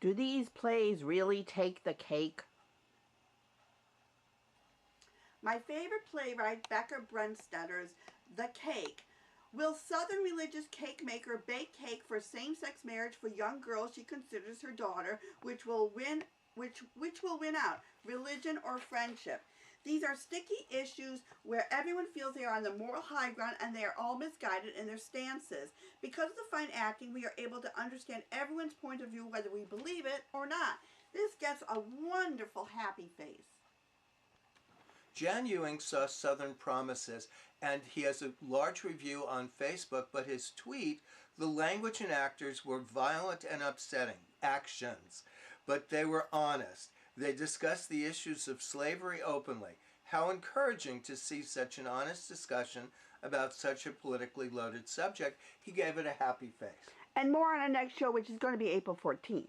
Do these plays really take the cake? My favorite playwright, Becca Brenstetter's The Cake. Will Southern religious cake maker bake cake for same-sex marriage for young girls she considers her daughter, which will win out, religion or friendship? These are sticky issues where everyone feels they are on the moral high ground and they are all misguided in their stances. Because of the fine acting, we are able to understand everyone's point of view, whether we believe it or not. This gets a wonderful happy face. Jan Ewing saw Southern Promises, and he has a large review on Facebook, but his tweet, the language and actors were violent and upsetting, actions, but they were honest. They discussed the issues of slavery openly. How encouraging to see such an honest discussion about such a politically loaded subject. He gave it a happy face. And more on our next show, which is going to be April 14th.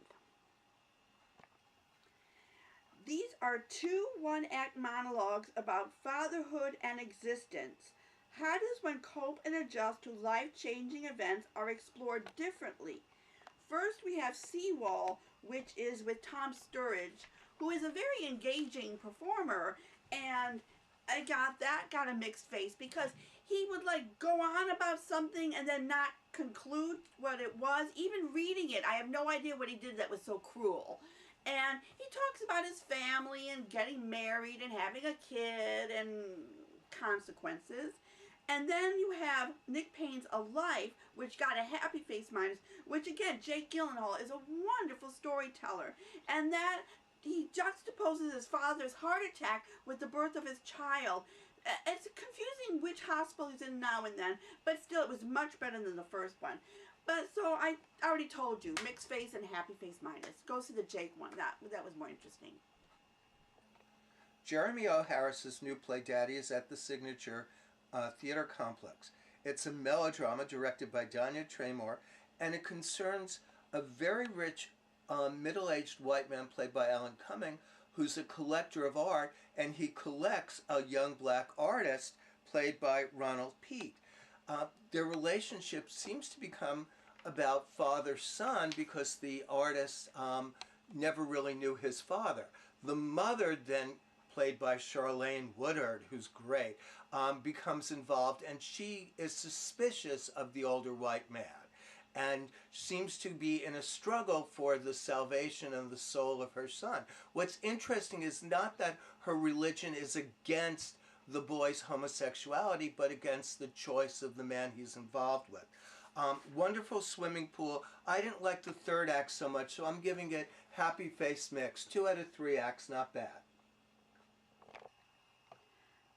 These are two one-act monologues about fatherhood and existence. How does one cope and adjust to life-changing events are explored differently. First, we have Seawall, which is with Tom Sturridge, who is a very engaging performer, and I got a mixed face because he would like go on about something and then not conclude what it was. Even reading it, I have no idea what he did that was so cruel. And he talks about his family and getting married and having a kid and consequences. And then you have Nick Payne's A Life, which got a happy face minus, which again, Jake Gyllenhaal is a wonderful storyteller. And that he juxtaposes his father's heart attack with the birth of his child. It's confusing which hospital he's in now and then, but still it was much better than the first one. But so I already told you, mixed face and happy face minus. Go see the Jake one. That was more interesting. Jeremy O. Harris's new play Daddy is at the Signature Theater Complex. It's a melodrama directed by Danya Traymore, and it concerns a very rich middle-aged white man played by Alan Cumming, who's a collector of art, and he collects a young black artist played by Ronald Pete. Their relationship seems to become about father-son because the artist never really knew his father. The mother then, played by Charlene Woodard, who's great, becomes involved, and she is suspicious of the older white man and seems to be in a struggle for the salvation and the soul of her son. What's interesting is not that her religion is against the boy's homosexuality, but against the choice of the man he's involved with. Wonderful swimming pool. I didn't like the third act so much, so I'm giving it happy face mix. 2 out of 3 acts, not bad.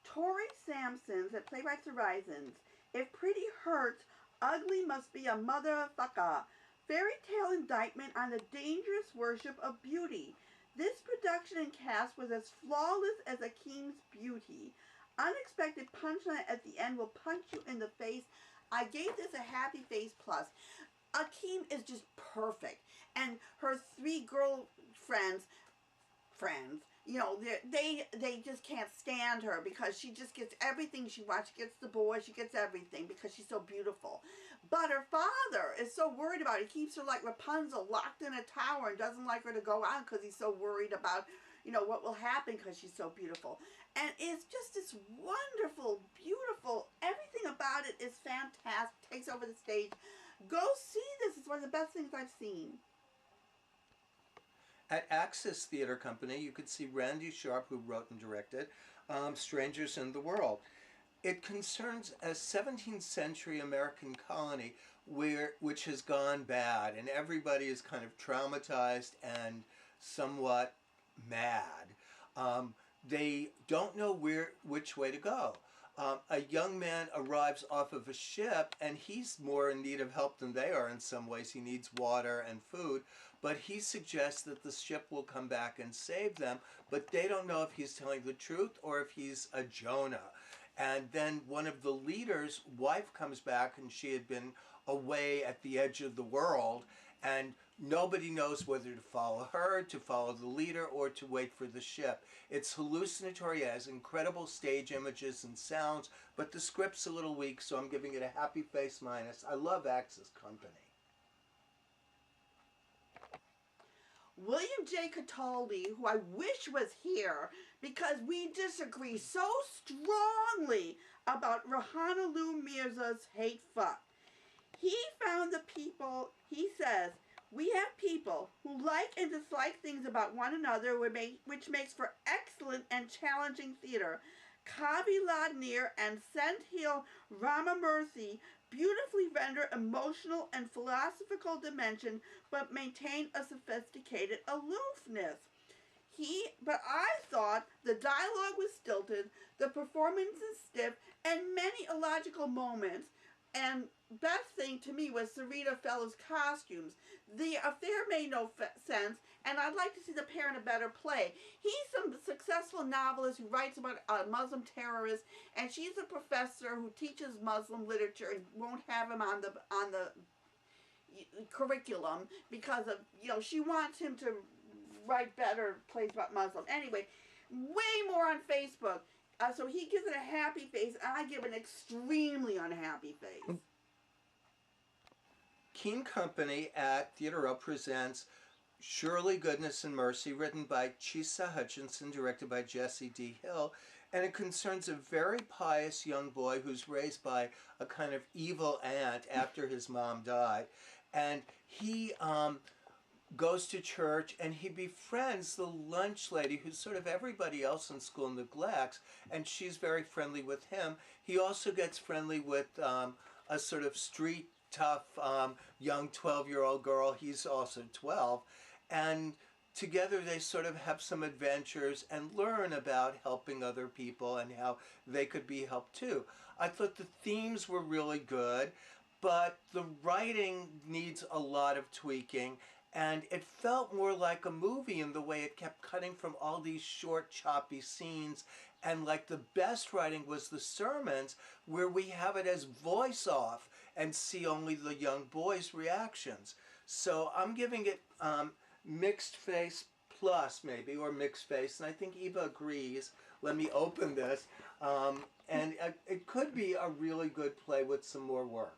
Tori Sampson's at Playwrights Horizons. If pretty hurts, ugly must be a motherfucker. Fairy tale indictment on the dangerous worship of beauty. This production and cast was as flawless as Akeem's beauty. Unexpected punchline at the end will punch you in the face. I gave this a happy face plus. Akeem is just perfect. And her 3 girlfriends, you know, they just can't stand her because she just gets everything she wants. She gets the boy, she gets everything because she's so beautiful. But her father is so worried about it. He keeps her like Rapunzel, locked in a tower, and doesn't like her to go out because he's so worried about, you know, what will happen because she's so beautiful. And it's just this wonderful, beautiful, everything about it is fantastic. Takes over the stage. Go see this. It's one of the best things I've seen. At Axis Theater Company, you could see Randy Sharp, who wrote and directed Strangers in the World. It concerns a 17th century American colony which has gone bad, and everybody is kind of traumatized and somewhat mad. They don't know which way to go. A young man arrives off of a ship, and he's more in need of help than they are in some ways. He needs water and food, but he suggests that the ship will come back and save them, but they don't know if he's telling the truth or if he's a Jonah. And then one of the leaders' wife comes back, and she had been away at the edge of the world, and nobody knows whether to follow her, to follow the leader, or to wait for the ship. It's hallucinatory, it has incredible stage images and sounds, but the script's a little weak, so I'm giving it a happy face minus. I love Axis Company. William J. Cataldi, who I wish was here because we disagree so strongly about Rahana Lou Mirza's hate fuck. He found the people, he says, we have people who like and dislike things about one another, which makes for excellent and challenging theater. Kavi Ladnir and Senthil Ramamurthy beautifully render emotional and philosophical dimension, but maintain a sophisticated aloofness. But I thought the dialogue was stilted, the performance is stiff, and many illogical moments. And best thing to me was Sarita Fellow's costumes. The affair made no sense, and I'd like to see the pair in a better play. He's a successful novelist who writes about Muslim terrorists, and she's a professor who teaches Muslim literature and won't have him on the curriculum because of, she wants him to write better plays about Muslim. Anyway, way more on Facebook. So he gives it a happy face, and I give an extremely unhappy face. Keen Company at Theater Row presents Surely Goodness and Mercy, written by Chisa Hutchinson, directed by Jesse D. Hill, and it concerns a very pious young boy who's raised by a kind of evil aunt after his mom died, and he goes to church and he befriends the lunch lady who sort of everybody else in school neglects, and she's very friendly with him. He also gets friendly with a sort of street tough young 12-year-old girl. He's also 12, and together they sort of have some adventures and learn about helping other people and how they could be helped too. I thought the themes were really good, but the writing needs a lot of tweaking, and it felt more like a movie in the way it kept cutting from all these short, choppy scenes. And like the best writing was the sermons, where we have it as voice off and see only the young boys' reactions. So I'm giving it mixed face plus maybe, or mixed face, and I think Eva agrees. Let me open this. And it could be a really good play with some more work.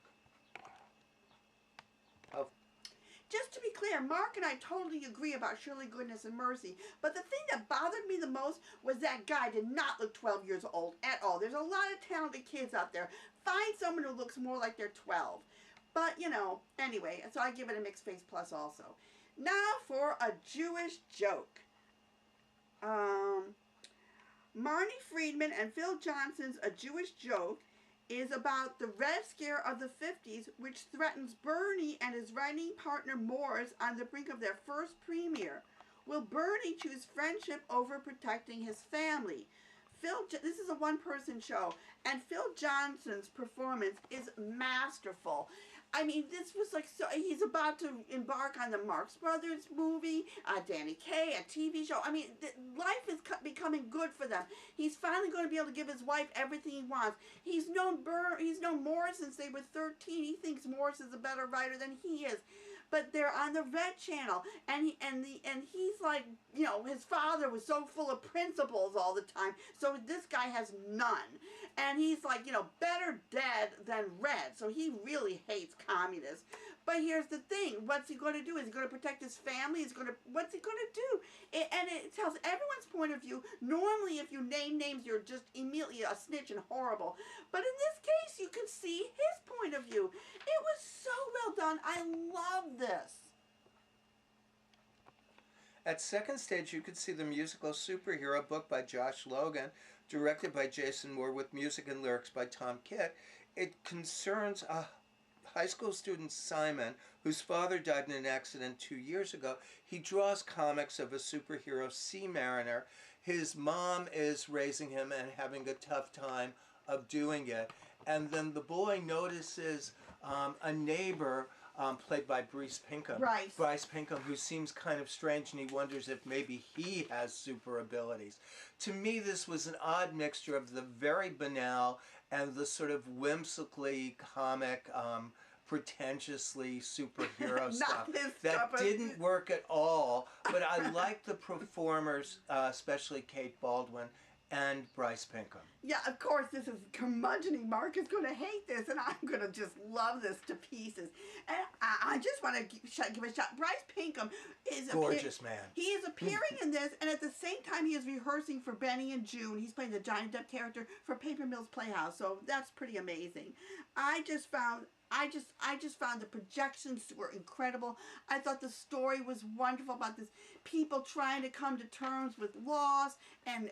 Just to be clear, Mark and I totally agree about Surely Goodness and Mercy, but the thing that bothered me the most was that guy did not look 12 years old at all. There's a lot of talented kids out there. Find someone who looks more like they're 12. But, anyway, so I give it a mixed face plus also. Now for a Jewish joke. Marnie Friedman and Phil Johnson's A Jewish Joke is about the Red Scare of the 50s, which threatens Bernie and his writing partner Morris on the brink of their first premiere. Will Bernie choose friendship over protecting his family? This is a one-person show, and Phil Johnson's performance is masterful. I mean, this was like, so he's about to embark on the Marx Brothers movie, Danny Kaye, a TV show. I mean, life is becoming good for them. He's finally going to be able to give his wife everything he wants. He's known Morris since they were 13. He thinks Morris is a better writer than he is. But they're on the Red Channel, and he's like, his father was so full of principles all the time, so this guy has none. And he's like, better dead than red, so he really hates communists. But here's the thing, what's he going to do? Is he going to protect his family? What's he going to do? And it tells everyone's point of view. Normally, if you name names, you're just immediately a snitch and horrible. But in this case, you can see his point of view. It was so well done. I love this. At Second Stage, you could see the musical Superhero, book by Josh Logan, directed by Jason Moore, with music and lyrics by Tom Kitt. It concerns a high school student, Simon, whose father died in an accident 2 years ago. He draws comics of a superhero, Sea Mariner. His mom is raising him and having a tough time of doing it. And then the boy notices a neighbor, played by Bryce Pinkham, who seems kind of strange, and he wonders if maybe he has super abilities. To me, this was an odd mixture of the very banal and the sort of whimsically comic, pretentiously superhero stuff that didn't work at all. But I liked the performers, especially Kate Baldwin and Bryce Pinkham. Yeah, of course, this is curmudgeoning. Mark is going to hate this, and I'm going to just love this to pieces. And I just want to give a shout. Bryce Pinkham is gorgeous man. He is appearing in this, and at the same time, he is rehearsing for Benny and June. He's playing the Johnny Depp character for Paper Mills Playhouse, so that's pretty amazing. I just found the projections were incredible. I thought the story was wonderful about this people trying to come to terms with loss, and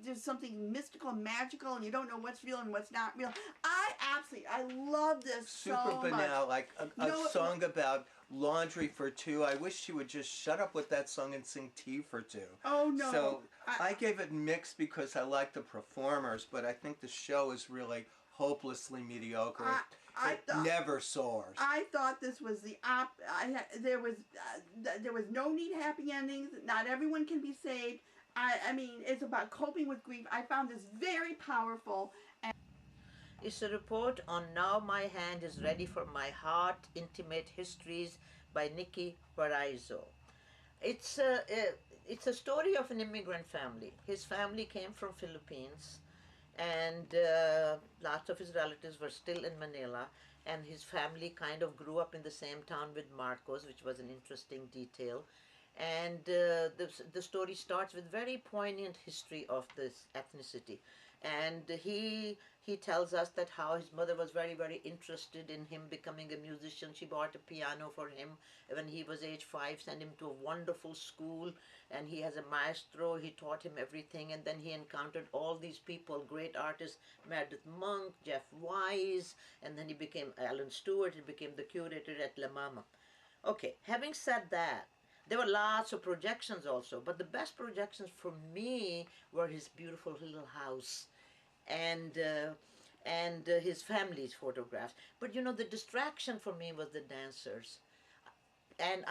there's something mystical and magical, and you don't know what's real and what's not real. I love this super so banal, much. like a song about laundry for two. I wish she would just shut up with that song and sing tea for two. Oh no! So I gave it mixed because I like the performers, but I think the show is really hopelessly mediocre. It never soars. I thought this was there was no neat happy endings. Not everyone can be saved. I mean, it's about coping with grief. I found this very powerful. It's a report on Now My Hand is Ready for My Heart, Intimate Histories by Nikki Paraiso. It's a story of an immigrant family. His family came from Philippines, and lots of his relatives were still in Manila, and his family kind of grew up in the same town with Marcos, which was an interesting detail. And the story starts with very poignant history of this ethnicity. And he tells us that how his mother was very, very interested in him becoming a musician. She bought a piano for him when he was age 5, sent him to a wonderful school, and he has a maestro. He taught him everything, and then he encountered all these people, great artists, Meredith Monk, Jeff Wise, and then he became Alan Stewart. He became the curator at La Mama. Okay, having said that, there were lots of projections also, but the best projections for me were his beautiful little house and his family's photographs. But you know, the distraction for me was the dancers. And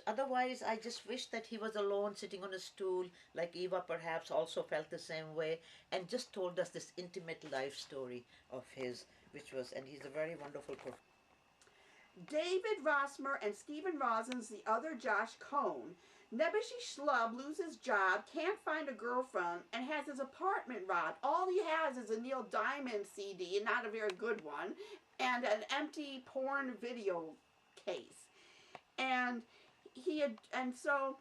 otherwise I just wish that he was alone sitting on a stool, like Eva perhaps also felt the same way, and just told us this intimate life story of his, and he's a very wonderful performer. David Rossmer and Stephen Rosen's the other Josh Cohen. Nebuchadnezzar Schlub loses his job, can't find a girlfriend, and has his apartment robbed. All he has is a Neil Diamond CD, and not a very good one, and an empty porn video case. And he gets a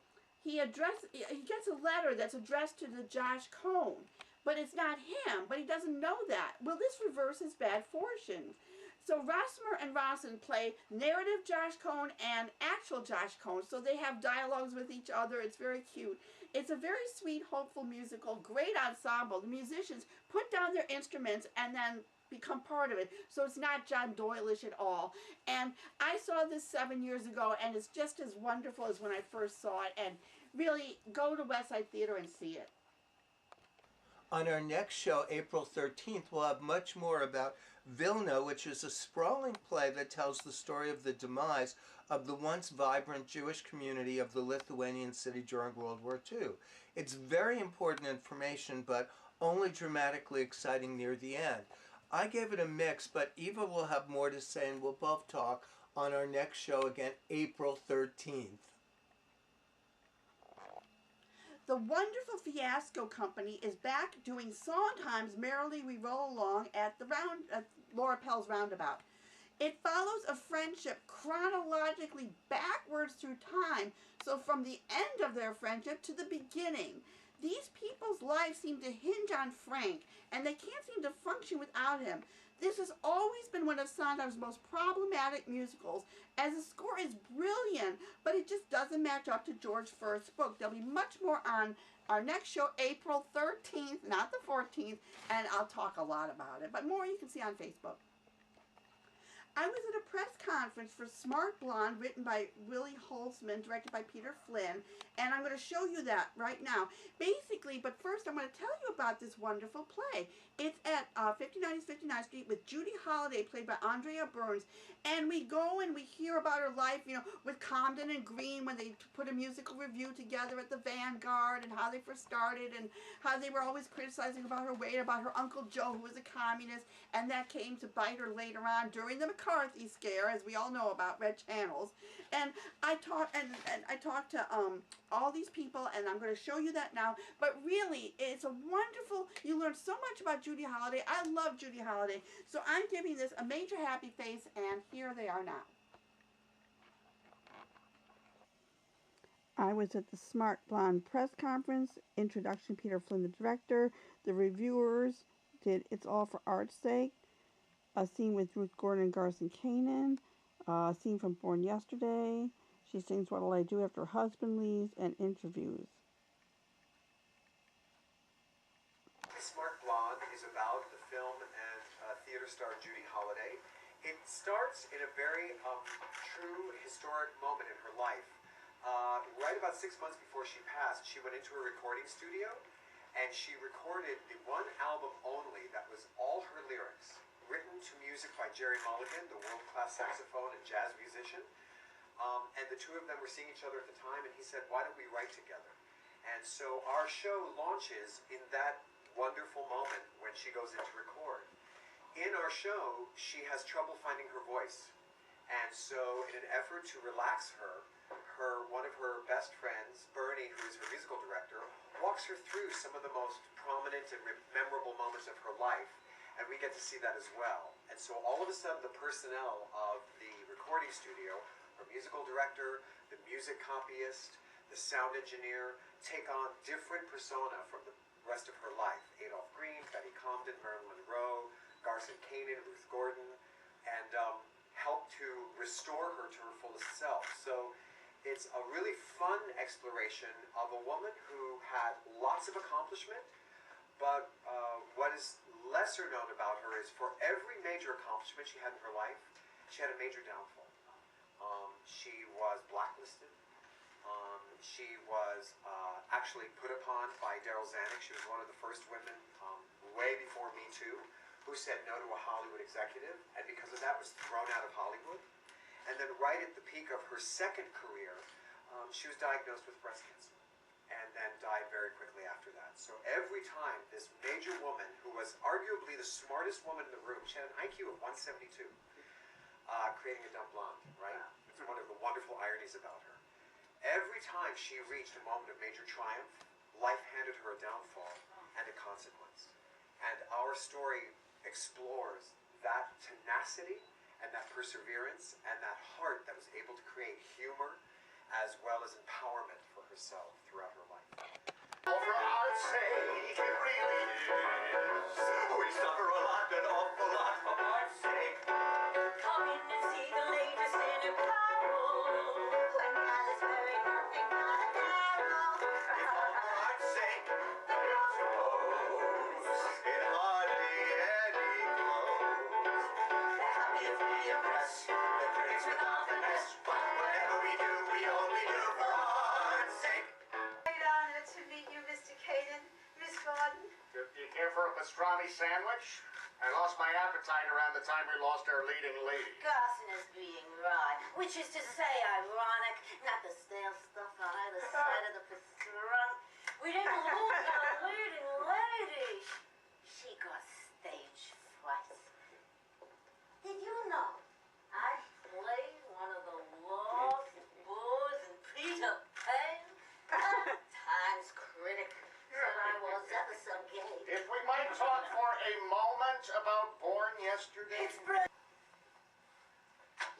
letter that's addressed to the Josh Cohen, but it's not him. But he doesn't know that. Will this reverse his bad fortune? So Rossmer and Rossen play narrative Josh Cohen and actual Josh Cohen, so they have dialogues with each other. It's very cute. It's a very sweet, hopeful musical, great ensemble. The musicians put down their instruments and then become part of it, so it's not John Doyle-ish at all. And I saw this 7 years ago, and it's just as wonderful as when I first saw it, and really go to Westside Theater and see it. On our next show, April 13th, we'll have much more about Vilna, which is a sprawling play that tells the story of the demise of the once vibrant Jewish community of the Lithuanian city during World War II. It's very important information, but only dramatically exciting near the end. I gave it a mix, but Eva will have more to say, and we'll both talk on our next show again, April 13th. The Wonderful Fiasco Company is back doing Sondheim's Merrily We Roll Along at Laura Pell's Roundabout. It follows a friendship chronologically backwards through time, so from the end of their friendship to the beginning. These people's lives seem to hinge on Frank, and they can't seem to function without him. This has always been one of Sondheim's most problematic musicals, as the score is brilliant, but it just doesn't match up to George's first book. There'll be much more on our next show, April 13th, not the 14th, and I'll talk a lot about it, but more you can see on Facebook. I was at a press conference for Smart Blonde, written by Willie Holzman, directed by Peter Flynn, and I'm going to show you that right now. Basically, but first I'm going to tell you about this wonderful play. It's at 59 East 59th Street with Judy Holliday, played by Andrea Burns, and we go and we hear about her life, you know, with Comden and Green when they put a musical review together at the Vanguard, and how they first started, and how they were always criticizing about her weight, about her Uncle Joe, who was a communist, and that came to bite her later on during the McCarthy scare, as we all know about red channels. And I talked to all these people, and I'm going to show you that now. But really, it's a wonderful. You learn so much about Judy Holliday. I love Judy Holliday, so I'm giving this a major happy face, and here they are now. I was at the Smart Blonde press conference. Introduction, Peter Flynn, the director. The reviewers did It's All for Art's Sake. A scene with Ruth Gordon and Garson Kanin. A scene from Born Yesterday. She sings What'll I Do After Her Husband Leaves, and interviews. Smart Blonde is about the film and theater star Judy Holliday. It starts in a very true historic moment in her life. Right about 6 months before she passed, she went into a recording studio and she recorded the one album only that was all her lyrics, written to music by Jerry Mulligan, the world-class saxophone and jazz musician. And the two of them were seeing each other at the time, and he said, why don't we write together? And so our show launches in that wonderful moment when she goes in to record. In our show, she has trouble finding her voice. And so in an effort to relax her, one of her best friends, Bernie, who is her musical director, walks her through some of the most prominent and memorable moments of her life. And we get to see that as well. And so all of a sudden, the personnel of the recording studio, her musical director, the music copyist, the sound engineer, take on different persona from the rest of her life. Adolph Green, Betty Comden, Marilyn Monroe, Garson Kanin, Ruth Gordon, and help to restore her to her fullest self. So it's a really fun exploration of a woman who had lots of accomplishment, but what is lesser known about her is for every major accomplishment she had in her life, she had a major downfall. She was blacklisted. She was actually put upon by Daryl Zanuck. She was one of the first women, way before Me Too, who said no to a Hollywood executive, and because of that was thrown out of Hollywood. And then right at the peak of her second career, she was diagnosed with breast cancer, and then died very quickly after that. So every time this major woman, who was arguably the smartest woman in the room, she had an IQ of 172, creating a dumb blonde, right? It's one of the wonderful ironies about her. Every time she reached a moment of major triumph, life handed her a downfall and a consequence. And our story explores that tenacity and that perseverance and that heart that was able to create humor as well as empowerment for herself throughout her life. For art's sake, it really is. We suffer a lot, an awful lot, for art's sake. Come in and see the latest in apparel. When Alice very nothing but a carol. For art's sake, the girls who pose in hardly any clothes. The happiest media press, the critics without the best. But whatever we do, we only do for art's sake. Great honor to meet you, Mr. Caden. Miss Gordon. You care for a pastrami sandwich? I lost my appetite around the time we lost our leading lady. Garson is being right, which is to say ironic, not the stale stuff on either side of the pastrami. We didn't lose our leading lady. She got stage fright. Did you know I played one of the lost boys in Peter Pan? Times critic said I was ever so gay. If we might talk for a moment about Born Yesterday. It's brilliant.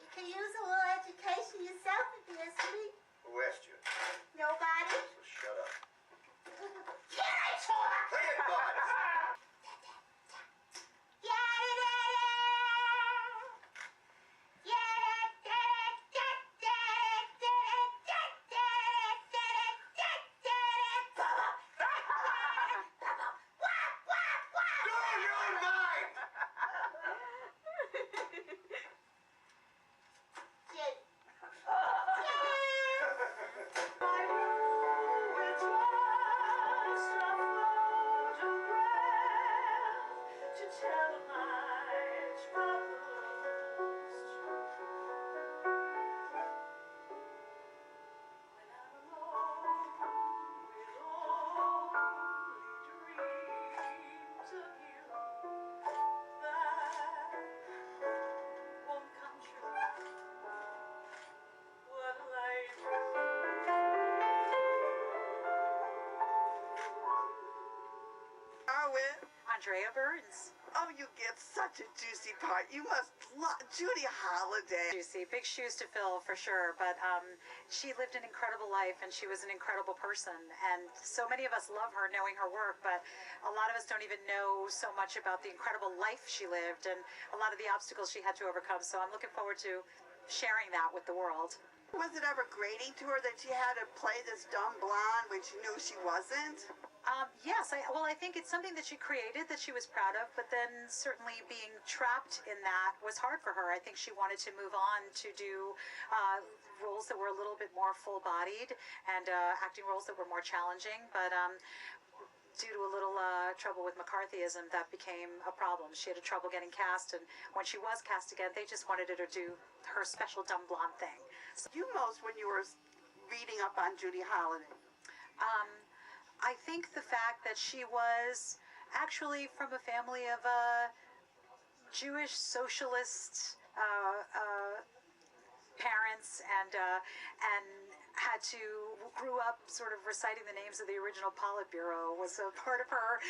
You can use a little education yourself if you ask me. Who asked you? Nobody? So shut up. Can I talk? Play it, bud. Andrea Burns. Oh, you get such a juicy part. You must love Judy Holliday. Juicy, big shoes to fill for sure, but she lived an incredible life and she was an incredible person, and so many of us love her knowing her work, but a lot of us don't even know so much about the incredible life she lived and a lot of the obstacles she had to overcome, so I'm looking forward to sharing that with the world. Was it ever grating to her that she had to play this dumb blonde when she knew she wasn't? Yes, I think it's something that she created that she was proud of, but then certainly being trapped in that was hard for her. I think she wanted to move on to do roles that were a little bit more full-bodied and acting roles that were more challenging, but due to a little trouble with McCarthyism, that became a problem. She had trouble getting cast, and when she was cast again, they just wanted her to do her special dumb blonde thing. So you most when you were reading up on Judy Holliday? I think the fact that she was actually from a family of Jewish socialist parents and had to grew up sort of reciting the names of the original Politburo was a part of her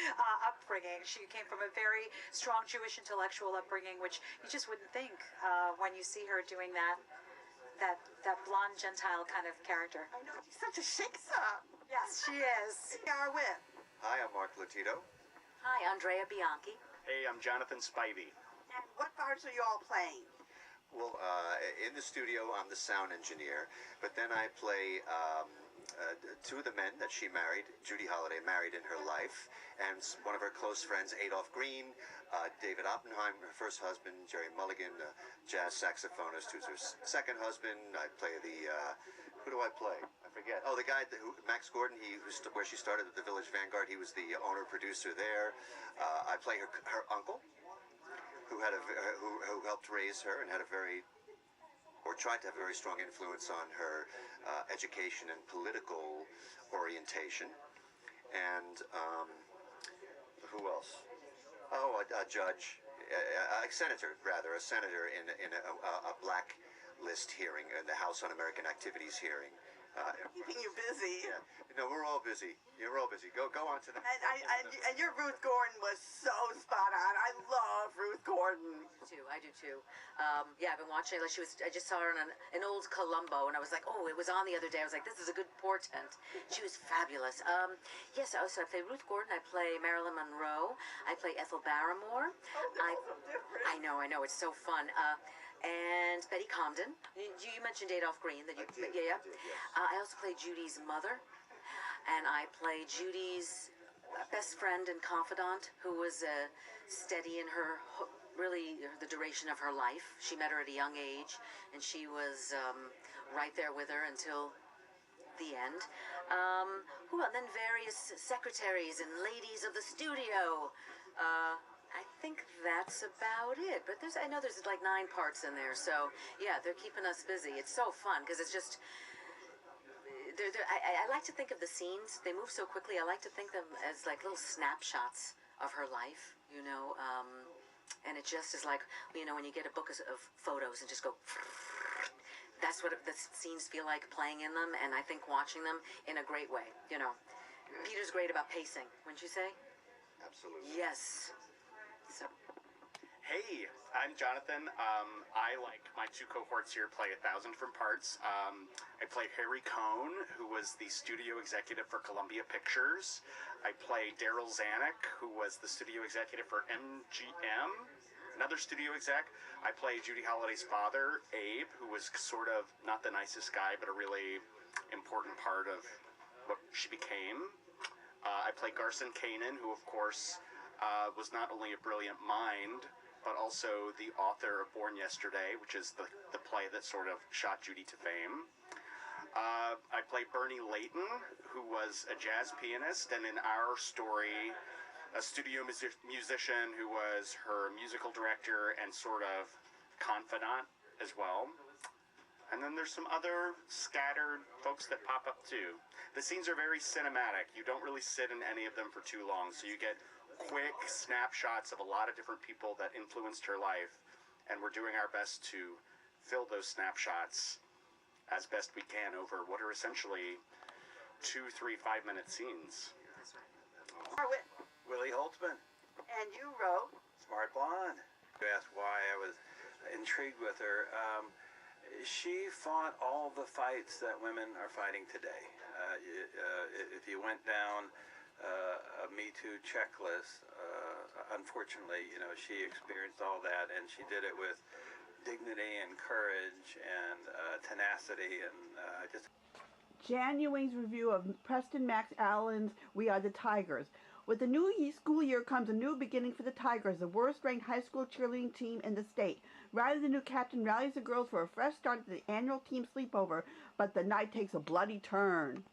upbringing. She came from a very strong Jewish intellectual upbringing, which you just wouldn't think when you see her doing that blonde Gentile kind of character. I know, she's such a shiksa. Yes, she is. We are with. Hi, I'm Mark Latito. Hi, Andrea Bianchi. Hey, I'm Jonathan Spivey. And what parts are you all playing? Well, in the studio, I'm the sound engineer, but then I play two of the men that she married, Judy Holliday married in her life, and one of her close friends, Adolph Green, David Oppenheim, her first husband, Jerry Mulligan, jazz saxophonist, who's her second husband. I play the, who do I play? I forget. Oh, the guy, Max Gordon, where she started at the Village Vanguard, he was the owner-producer there. I play her uncle, who helped raise her and had tried to have a very strong influence on her education and political orientation. And who else? Oh, a judge, a senator in a blacklist hearing in the House Un-American Activities hearing. Keeping you busy. Yeah. No, we're all busy. Yeah, we're all busy. Go on to the. And your Ruth Gordon was so spot on. I love Ruth Gordon. I do too. Yeah, I've been watching. Like I just saw her in an old Columbo, and I was like, oh, it was on the other day. I was like, this is a good portent. She was fabulous. Yes, so I play Ruth Gordon. I play Marilyn Monroe. I play Ethel Barrymore. Oh, they're all so different. I know. It's so fun. And Betty Comden. You mentioned Adolph Green. That you, I did, yeah. I did, yes. I also play Judy's mother, and I play Judy's best friend and confidant, who was steady in her really the duration of her life. She met her at a young age, and she was right there with her until the end. Who else? Then various secretaries and ladies of the studio. I think that's about it. But I know there's like 9 parts in there, so yeah, they're keeping us busy. It's so fun because it's just. I like to think of the scenes. They move so quickly. I like to think of them as like little snapshots of her life, and it just is like, when you get a book of photos and just go. That's what the scenes feel like playing in them, and I think watching them in a great way. Peter's great about pacing, wouldn't you say? Absolutely. Yes. So. Hey, I'm Jonathan. I, like my 2 cohorts here, play 1,000 different parts. I play Harry Cohn, who was the studio executive for Columbia Pictures. I play Daryl Zanuck, who was the studio executive for MGM, another studio exec. I play Judy Holliday's father, Abe, who was sort of not the nicest guy, but a really important part of what she became. I play Garson Kanan, who, of course, was not only a brilliant mind, but also the author of Born Yesterday, which is the play that sort of shot Judy to fame. I play Bernie Layton, who was a jazz pianist, and in our story, a studio musician who was her musical director and sort of confidant as well. And then there's some other scattered folks that pop up too. The scenes are very cinematic. You don't really sit in any of them for too long, so you get quick snapshots of a lot of different people that influenced her life, and we're doing our best to fill those snapshots as best we can over what are essentially 2, 3, 5-minute scenes. Are we? Willie Holtzman. And you wrote Smart Blonde. You asked why I was intrigued with her. She fought all the fights that women are fighting today. If you went down a Me Too checklist, unfortunately, she experienced all that, and she did it with dignity and courage and tenacity, and just. Jan Ewing's review of Preston Max Allen's We Are the Tigers. With the new school year comes a new beginning for the Tigers, the worst-ranked high school cheerleading team in the state. Riley, the new captain, rallies the girls for a fresh start at the annual team sleepover, but the night takes a bloody turn.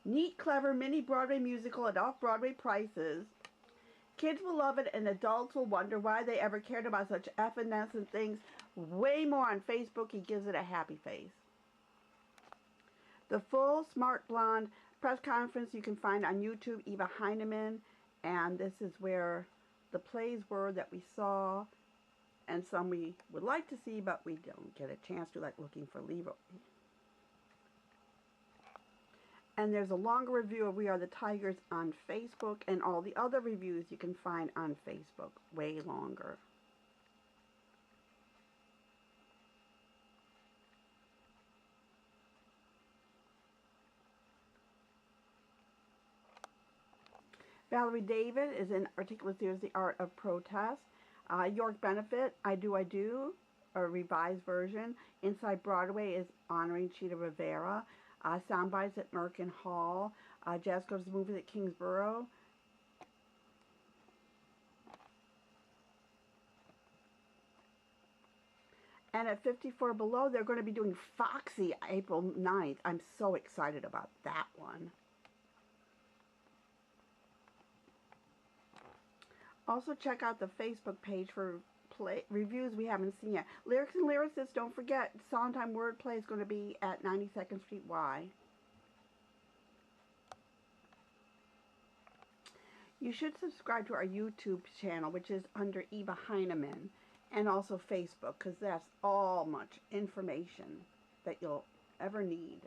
Neat, clever mini-Broadway musical at off-Broadway prices. Kids will love it and adults will wonder why they ever cared about such evanescent things. Way more on Facebook. He gives it a happy face. The full Smart Blonde press conference you can find on YouTube, Eva Heinemann, and this is where the plays were that we saw, and some we would like to see, but we don't get a chance to, like looking for Leroy. And there's a longer review of We Are the Tigers on Facebook, and all the other reviews you can find on Facebook, way longer. Valerie David is in Articulate Theater's The Art of Protest. York Benefit, I Do, a revised version. Inside Broadway is honoring Cheetah Rivera. Soundbites at Merkin Hall. Jazz Goes to Movies at Kingsborough. And at 54 Below, they're going to be doing Foxy April 9th. I'm so excited about that one. Also check out the Facebook page for reviews we haven't seen yet. Lyrics and Lyricists, don't forget, Sondheim Wordplay is going to be at 92nd Street Y. You should subscribe to our YouTube channel, which is under Eva Heinemann, and also Facebook, because that's all much information that you'll ever need.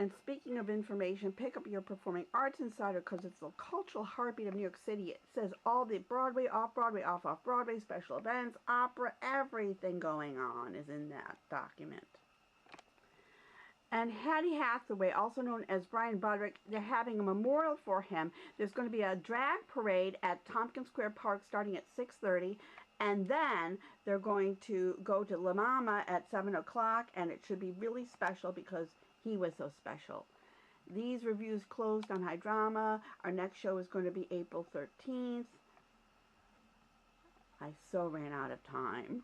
And speaking of information, pick up your Performing Arts Insider, because it's the cultural heartbeat of New York City. It says all the Broadway, off-Broadway, off-Broadway, special events, opera, everything going on is in that document. And Hattie Hathaway, also known as Brian Butterick, they're having a memorial for him. There's going to be a drag parade at Tompkins Square Park starting at 6:30. And then they're going to go to La Mama at 7 o'clock, and it should be really special because he was so special. These reviews closed on High Drama. Our next show is going to be April 13th. I so ran out of time.